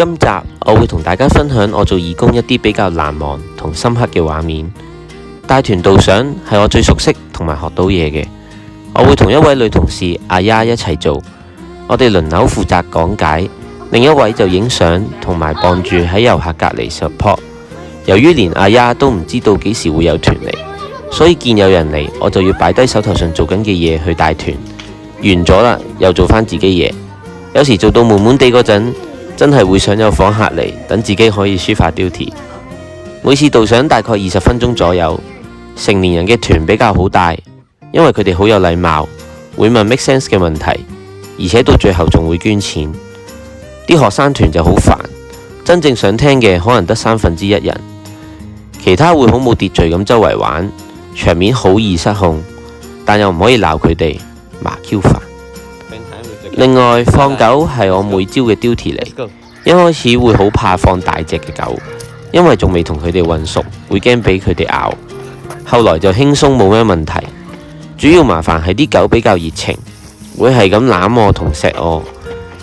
今集我會同大家分享我做義工一啲比較難忘同深刻嘅畫面。帶團導賞係我最熟悉同埋學到嘢嘅，我會同一位女同事阿丫一齊做，我哋輪流負責講解，另一位就影相同埋傍住喺遊客隔離 support。由於連阿丫都唔知道幾時會有團嚟，所以見有人嚟，我就要擺低手頭上做緊嘅嘢去帶團。完咗啦，又做返自己嘢。有時做到悶悶地嗰陣，真係會想有訪客嚟，等自己可以抒發 duty。每次導賞大概20分鐘左右。成年人嘅團比較好帶，因為佢哋好有禮貌，會問 make sense 嘅問題，而且到最後仲會捐錢。啲學生團就好煩，真正想聽嘅可能得1/3人，其他會好冇秩序咁周圍玩，場面好易失控，但又唔可以鬧佢哋，麻 Q 煩。另外放狗係我每朝嘅 duty 嚟，一開始會好怕放大隻嘅狗，因為仲未同佢哋混熟，會驚俾佢哋咬。後來就輕鬆冇咩問題，主要麻煩係啲狗比較熱情，會係咁攬我同錫我，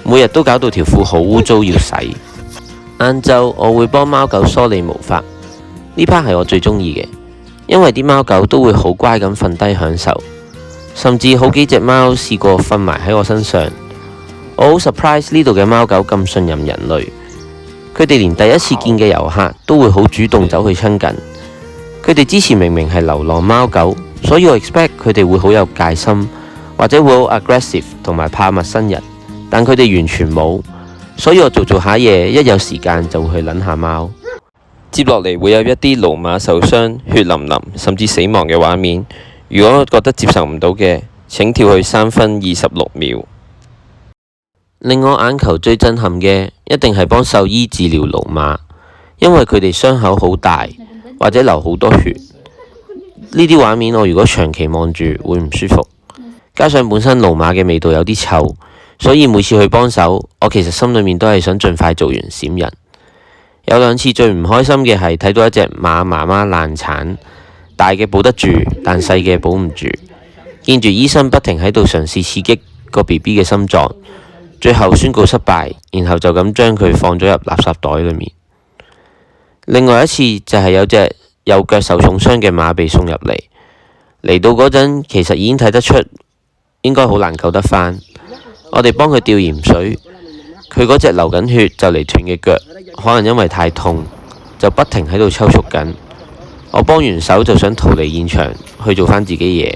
每日都搞到條褲好污糟要洗。晏晝我會幫貓狗梳理毛髮，呢 part 係我最中意嘅，因為啲貓狗都會好乖咁瞓低享受，甚至好幾隻貓試過瞓埋喺我身上。我好 surprise 呢度嘅貓狗咁信任人類，佢哋連第一次見嘅遊客都會好主動走去親近。佢哋之前明明係流浪貓狗，所以我 expect 佢哋會好有戒心，或者會好 aggressive 同埋怕陌生人，但佢哋完全冇，所以我做下嘢，一有時間就會去撚下貓。接落嚟會有一啲駱馬受傷、血淋淋甚至死亡嘅畫面，如果覺得接受唔到嘅，請跳去3分26秒。令我眼球最震撼嘅，一定係幫獸醫治療駱馬，因為佢哋傷口好大，或者流好多血，呢啲畫面我如果長期望住會唔舒服，加上本身駱馬嘅味道有啲臭，所以每次去幫手，我其實心裏面都係想盡快做完閃人。有2次最唔開心嘅係睇到一隻馬媽媽難產，大嘅保得住，但細嘅保唔住，見住醫生不停喺度嘗試刺激個 BB 嘅心臟，最後宣告失敗，然後就咁將佢放咗入垃圾袋裏面。另外一次就係有隻右腳受重傷嘅馬被送入嚟，嚟到嗰陣其實已經睇得出應該好難救得返。我哋幫佢吊鹽水，佢嗰隻流緊血就嚟斷嘅腳，可能因為太痛就不停喺度抽搐緊。我幫完手就想逃離現場去做返自己嘢。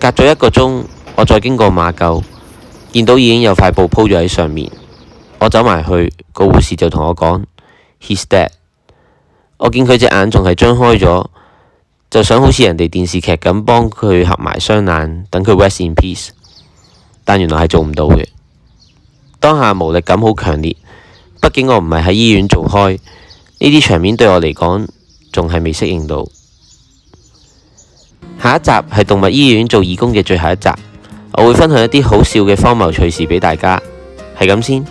隔咗1個鐘，我再經過馬廄，見到已經有塊布鋪咗喺上面。我走埋去，個護士就同我講 He's dead。我見佢隻眼仲係張開咗，就想好似人哋電視劇咁幫佢合埋雙眼，等佢 rest in peace。但原來係做唔到嘅。當下無力感好強烈，畢竟我唔係喺醫院做開，呢啲場面對我嚟講仲係未適應到。下一集係動物醫院做義工嘅最後一集，我會分享一啲好笑嘅荒謬趣事俾大家。係咁先。